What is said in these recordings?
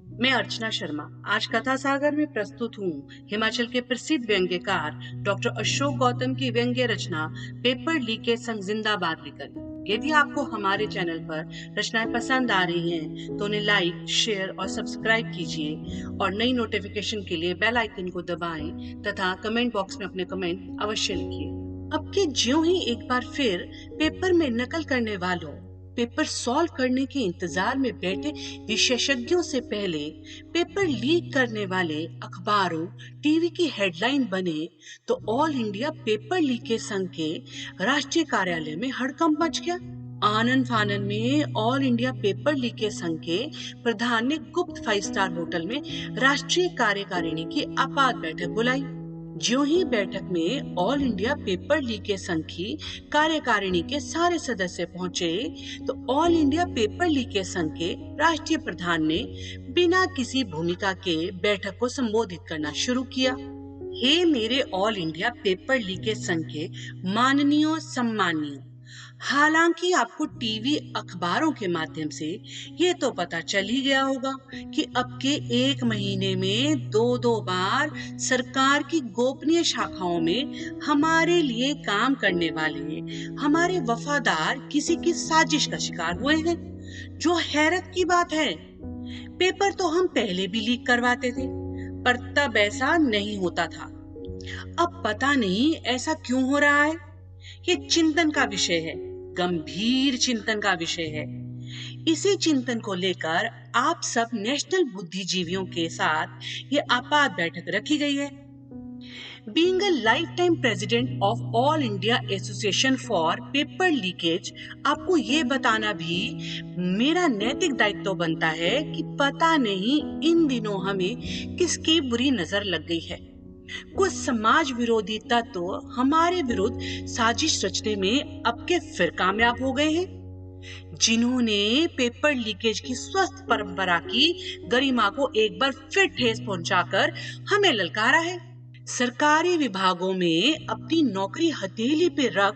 मैं अर्चना शर्मा आज कथा सागर में प्रस्तुत हूँ हिमाचल के प्रसिद्ध व्यंग्यकार डॉक्टर अशोक गौतम की व्यंग्य रचना पेपर लीकेज संग जिंदाबाद लेकर। यदि आपको हमारे चैनल पर रचनाएं पसंद आ रही हैं तो उन्हें लाइक, शेयर और सब्सक्राइब कीजिए और नई नोटिफिकेशन के लिए बेल आइकन को दबाएं तथा कमेंट बॉक्स में अपने कमेंट अवश्य लिखिए। अब के ज्यों ही एक बार फिर पेपर में नकल करने वालों, पेपर सॉल्व करने के इंतजार में बैठे विशेषज्ञों से पहले पेपर लीक करने वाले अखबारों, टीवी की हेडलाइन बने तो ऑल इंडिया पेपर लीकेज संघ के राष्ट्रीय कार्यालय में हड़कंप मच गया। आनन फानन में ऑल इंडिया पेपर लीकेज संघ के प्रधान ने गुप्त 5 स्टार होटल में राष्ट्रीय कार्यकारिणी की आपात बैठक बुलाई। ज्यों ही बैठक में ऑल इंडिया पेपर लीकेज संघ की कार्यकारिणी के सारे सदस्य पहुंचे तो ऑल इंडिया पेपर लीकेज संघ के राष्ट्रीय प्रधान ने बिना किसी भूमिका के बैठक को संबोधित करना शुरू किया। हे मेरे ऑल इंडिया पेपर लीकेज संघ के माननीय सम्मानियों, हालांकि आपको टीवी अखबारों के माध्यम से ये तो पता चल ही गया होगा कि अब के 1 महीने में 2-2 बार सरकार की गोपनीय शाखाओं में हमारे लिए काम करने वाले हमारे वफादार किसी की साजिश का शिकार हुए हैं। जो हैरत की बात है, पेपर तो हम पहले भी लीक करवाते थे पर तब ऐसा नहीं होता था। अब पता नहीं ऐसा क्यों हो रहा है। ये चिंतन का विषय है, गंभीर चिंतन का विषय है। इसी चिंतन को लेकर आप सब नेशनल बुद्धिजीवियों के साथ ये आपात बैठक रखी गई है। Being a lifetime president of All India Association for Paper Leakage, आपको ये बताना भी मेरा नैतिक दायित्व बनता है कि पता नहीं इन दिनों हमें किसकी बुरी नजर लग गई है। कुछ समाज विरोधी तत्व हमारे विरुद्ध साजिश रचने में अब के फिर कामयाब हो गए हैं, जिन्होंने पेपर लीकेज की स्वस्थ परंपरा की गरिमा को एक बार फिर ठेस पहुंचाकर हमें ललकारा है। सरकारी विभागों में अपनी नौकरी हथेली पे रख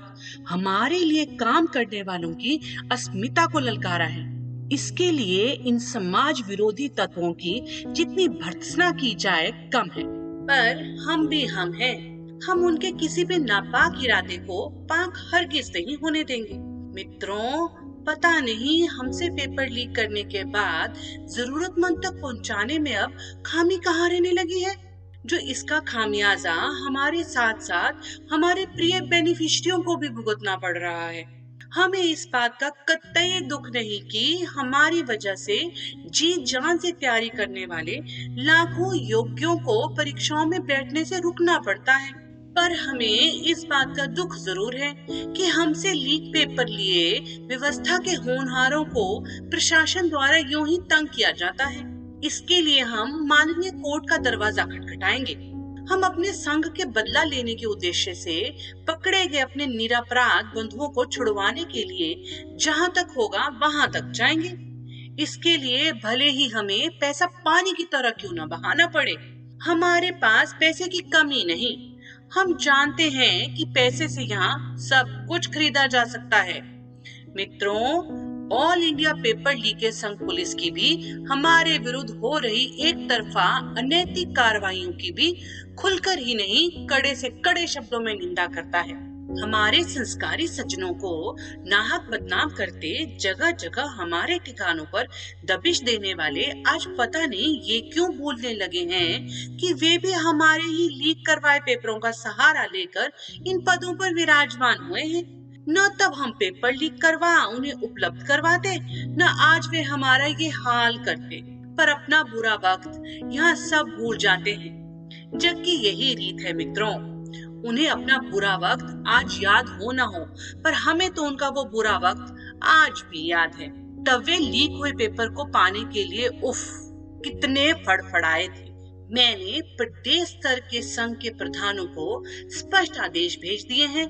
हमारे लिए काम करने वालों की अस्मिता को ललकारा है। इसके लिए इन समाज विरोधी तत्वों की जितनी भर्त्सना की जाए कम है, पर हम भी हम हैं। हम उनके किसी भी नापाक इरादे को पाक हरगिज नहीं होने देंगे। मित्रों, पता नहीं हमसे पेपर लीक करने के बाद जरूरतमंद तक पहुंचाने में अब खामी कहाँ रहने लगी है, जो इसका खामियाजा हमारे साथ साथ हमारे प्रिय बेनिफिशियरियों को भी भुगतना पड़ रहा है। हमें इस बात का कतई दुख नहीं कि हमारी वजह से जी जान से तैयारी करने वाले लाखों योग्यों को परीक्षाओं में बैठने से रुकना पड़ता है, पर हमें इस बात का दुख जरूर है कि हमसे लीक पेपर लिए व्यवस्था के होनहारों को प्रशासन द्वारा यूं ही तंग किया जाता है। इसके लिए हम माननीय कोर्ट का दरवाजा खटखटाएंगे। हम अपने संघ के बदला लेने के उद्देश्य से पकड़े गए अपने निरपराध बंधुओं को छुड़वाने के लिए जहां तक होगा वहां तक जाएंगे। इसके लिए भले ही हमें पैसा पानी की तरह क्यों न बहाना पड़े। हमारे पास पैसे की कमी नहीं। हम जानते हैं कि पैसे से यहाँ सब कुछ खरीदा जा सकता है। मित्रों, ऑल इंडिया पेपर लीकेज संघ पुलिस की भी हमारे विरुद्ध हो रही एक तरफा अनैतिक कार्रवाइयों की भी खुलकर ही नहीं कड़े से कड़े शब्दों में निंदा करता है। हमारे संस्कारी सज्जनों को नाहक बदनाम करते जगह जगह हमारे ठिकानों पर दबिश देने वाले आज पता नहीं ये क्यों भूलने लगे हैं कि वे भी हमारे ही लीक करवाए पेपरों का सहारा लेकर इन पदों पर विराजमान हुए हैं। न तब हम पेपर लीक करवा उन्हें उपलब्ध करवाते, न आज वे हमारा ये हाल करते, पर अपना बुरा वक्त यहाँ सब भूल जाते हैं। जग की यही रीत है मित्रों, उन्हें अपना बुरा वक्त आज याद हो न हो, पर हमें तो उनका वो बुरा वक्त आज भी याद है। तब वे लीक हुए पेपर को पाने के लिए उफ कितने फड़फड़ाए थे। मैंने प्रदेश स्तर के संघ के प्रधानों को स्पष्ट आदेश भेज दिए हैं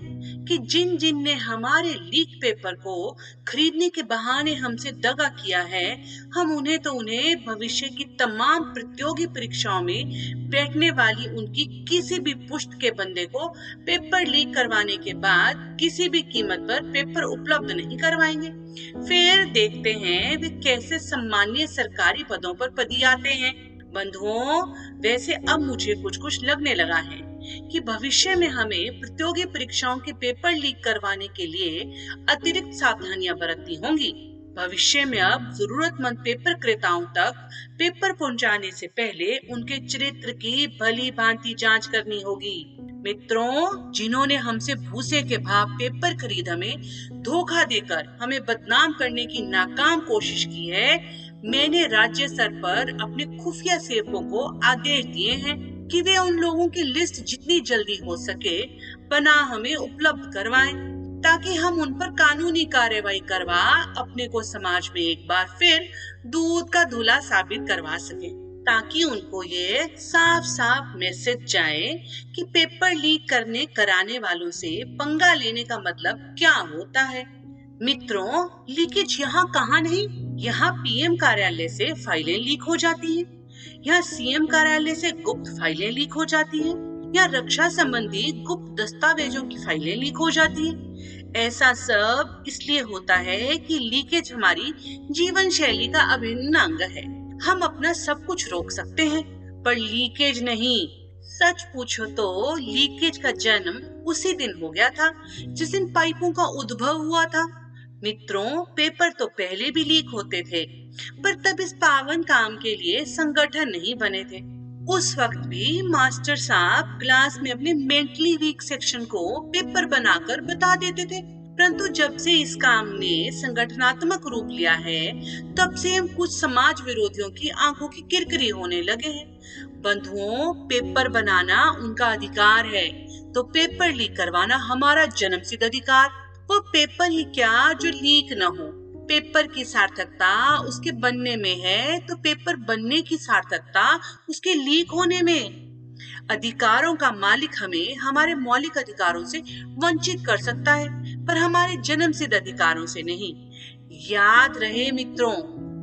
कि जिन जिन ने हमारे लीक पेपर को खरीदने के बहाने हमसे दगा किया है, हम उन्हें भविष्य की तमाम प्रतियोगी परीक्षाओं में बैठने वाली उनकी किसी भी पुष्ट के बंदे को पेपर लीक करवाने के बाद किसी भी कीमत पर पेपर उपलब्ध नहीं करवाएंगे। फिर देखते हैं वे कैसे सम्मानीय सरकारी पदों पर पदियाते हैं। बंधुओं, वैसे अब मुझे कुछ लगने लगा है कि भविष्य में हमें प्रतियोगी परीक्षाओं के पेपर लीक करवाने के लिए अतिरिक्त सावधानियां बरतनी होंगी। भविष्य में अब जरूरतमंद पेपर क्रेताओं तक पेपर पहुंचाने से पहले उनके चरित्र की भली भांति जांच करनी होगी। मित्रों, जिन्होंने हमसे भूसे के भाव पेपर खरीद हमें धोखा देकर हमें बदनाम करने की नाकाम कोशिश की है, मैंने राज्य स्तर पर अपने खुफिया सेवकों को आदेश दिए हैं कि वे उन लोगों की लिस्ट जितनी जल्दी हो सके बना हमें उपलब्ध करवाएं, ताकि हम उन पर कानूनी कार्रवाई करवा अपने को समाज में एक बार फिर दूध का धुला साबित करवा सके, ताकि उनको ये साफ साफ मैसेज जाए कि पेपर लीक कराने वालों से पंगा लेने का मतलब क्या होता है। मित्रों, लीकेज यहाँ कहाँ नहीं, यहाँ पीएम कार्यालय से फाइलें लीक हो जाती हैं, यहाँ सीएम कार्यालय से गुप्त फाइलें लीक हो जाती हैं, यहाँ रक्षा संबंधी गुप्त दस्तावेजों की फाइलें लीक हो जाती हैं। ऐसा सब इसलिए होता है कि लीकेज हमारी जीवन शैली का अभिन्न अंग है। हम अपना सब कुछ रोक सकते हैं, पर लीकेज नहीं। सच पूछो तो लीकेज का जन्म उसी दिन हो गया था जिस दिन पाइपों का उद्भव हुआ था। मित्रों, पेपर तो पहले भी लीक होते थे, पर तब इस पावन काम के लिए संगठन नहीं बने थे। उस वक्त भी मास्टर साहब क्लास में अपने मेंटली वीक सेक्शन को पेपर बनाकर बता देते थे, परंतु जब से इस काम ने संगठनात्मक रूप लिया है, तब से हम कुछ समाज विरोधियों की आंखों की किरकिरी होने लगे हैं। बंधुओं, पेपर बनाना उनका अधिकार है, तो पेपर लीक करवाना हमारा जन्मसिद्ध अधिकार। और पेपर ही क्या जो लीक न हो। पेपर की सार्थकता उसके बनने में है, तो पेपर बनने की सार्थकता उसके लीक होने में। अधिकारों का मालिक हमें हमारे मौलिक अधिकारों से वंचित कर सकता है, पर हमारे जन्मसिद्ध अधिकारों से नहीं। याद रहे मित्रों,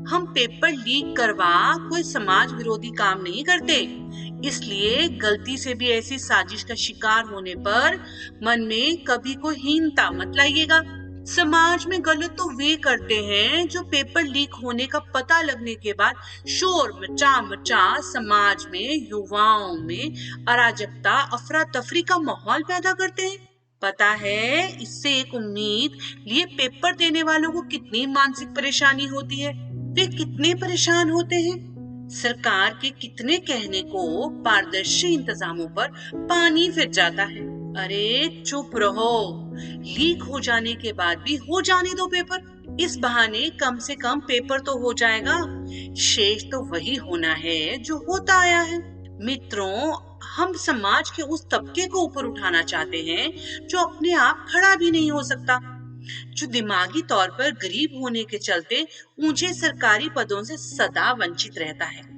हम पेपर लीक करवा कोई समाज विरोधी काम नहीं करते, इसलिए गलती से भी ऐसी साजिश का शिकार होने पर मन में कभी कोई हीनता मत लाइएगा। समाज में गलत तो वे करते हैं जो पेपर लीक होने का पता लगने के बाद शोर मचा समाज में युवाओं में अराजकता अफरा तफरी का माहौल पैदा करते हैं। पता है इससे एक उम्मीद लिए पेपर देने वालों को कितनी मानसिक परेशानी होती है, वे कितने परेशान होते हैं। सरकार के कितने कहने को पारदर्शी इंतजामों पर पानी फिर जाता है। अरे चुप रहो, लीक हो जाने के बाद भी हो जाने दो पेपर, इस बहाने कम से कम पेपर तो हो जाएगा। शेष तो वही होना है जो होता आया है। मित्रों, हम समाज के उस तबके को ऊपर उठाना चाहते हैं जो अपने आप खड़ा भी नहीं हो सकता, जो दिमागी तौर पर गरीब होने के चलते ऊंचे सरकारी पदों से सदा वंचित रहता है।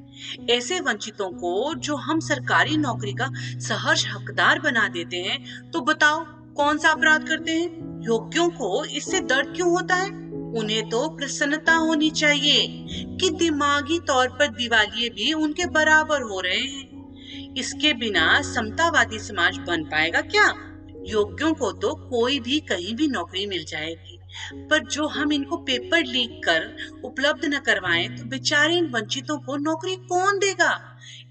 ऐसे वंचितों को जो हम सरकारी नौकरी का सहर्ष हकदार बना देते हैं, तो बताओ कौन सा अपराध करते हैं? योग्यों को इससे दर्द क्यों होता है? उन्हें तो प्रसन्नता होनी चाहिए कि दिमागी तौर पर दिवालिये भी उनके बराबर हो रहे हैं। इसके बिना समतावादी समाज बन पाएगा क्या? योग्यों को तो कोई भी कहीं भी नौकरी मिल जाएगी, पर जो हम इनको पेपर लीक कर उपलब्ध न करवाएं तो बेचारे इन वंचितों को नौकरी कौन देगा?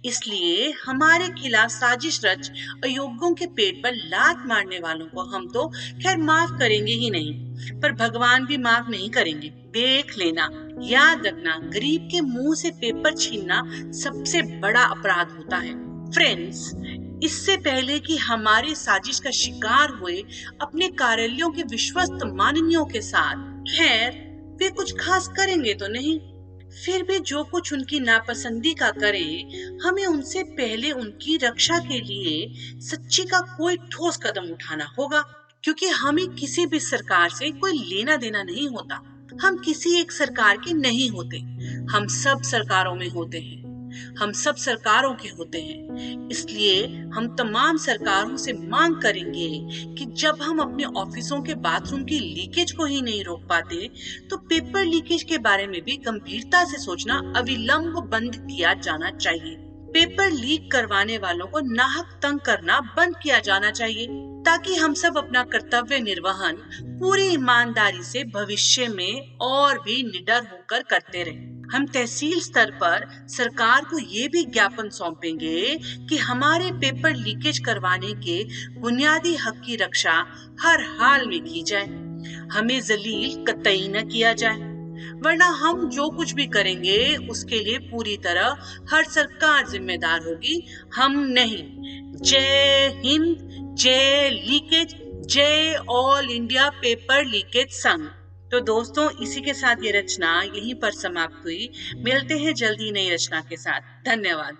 इसलिए हमारे खिलाफ साजिश रच अयोग्यों के पेट पर लात मारने वालों को हम तो खैर माफ करेंगे ही नहीं, पर भगवान भी माफ नहीं करेंगे। देख लेना, याद रखना, गरीब के मुंह से पेपर छीनना सबसे बड़ा अपराध होता है। फ्रेंड्स, इससे पहले कि हमारे साजिश का शिकार हुए अपने कार्यालयों के विश्वस्त माननीयों के साथ, खैर वे कुछ खास करेंगे तो नहीं, फिर भी जो कुछ उनकी नापसंदी का करे, हमें उनसे पहले उनकी रक्षा के लिए सच्ची का कोई ठोस कदम उठाना होगा, क्योंकि हमें किसी भी सरकार से कोई लेना देना नहीं होता। हम किसी एक सरकार के नहीं होते, हम सब सरकारों में होते हैं। हम सब सरकारों के होते हैं, इसलिए हम तमाम सरकारों से मांग करेंगे कि जब हम अपने ऑफिसों के बाथरूम की लीकेज को ही नहीं रोक पाते, तो पेपर लीकेज के बारे में भी गंभीरता से सोचना अविलंब बंद किया जाना चाहिए। पेपर लीक करवाने वालों को नाहक तंग करना बंद किया जाना चाहिए, ताकि हम सब अपना कर्तव्य निर्वहन पूरी ईमानदारी से भविष्य में और भी निडर होकर करते रहें। हम तहसील स्तर पर सरकार को ये भी ज्ञापन सौंपेंगे कि हमारे पेपर लीकेज करवाने के बुनियादी हक की रक्षा हर हाल में की जाए, हमें जलील कतई न किया जाए, वरना हम जो कुछ भी करेंगे उसके लिए पूरी तरह हर सरकार जिम्मेदार होगी, हम नहीं। जय हिंद, जय लीकेज, जय ऑल इंडिया पेपर लीकेज संघ। तो दोस्तों, इसी के साथ ये रचना यहीं पर समाप्त हुई। मिलते हैं जल्दी नई रचना के साथ। धन्यवाद।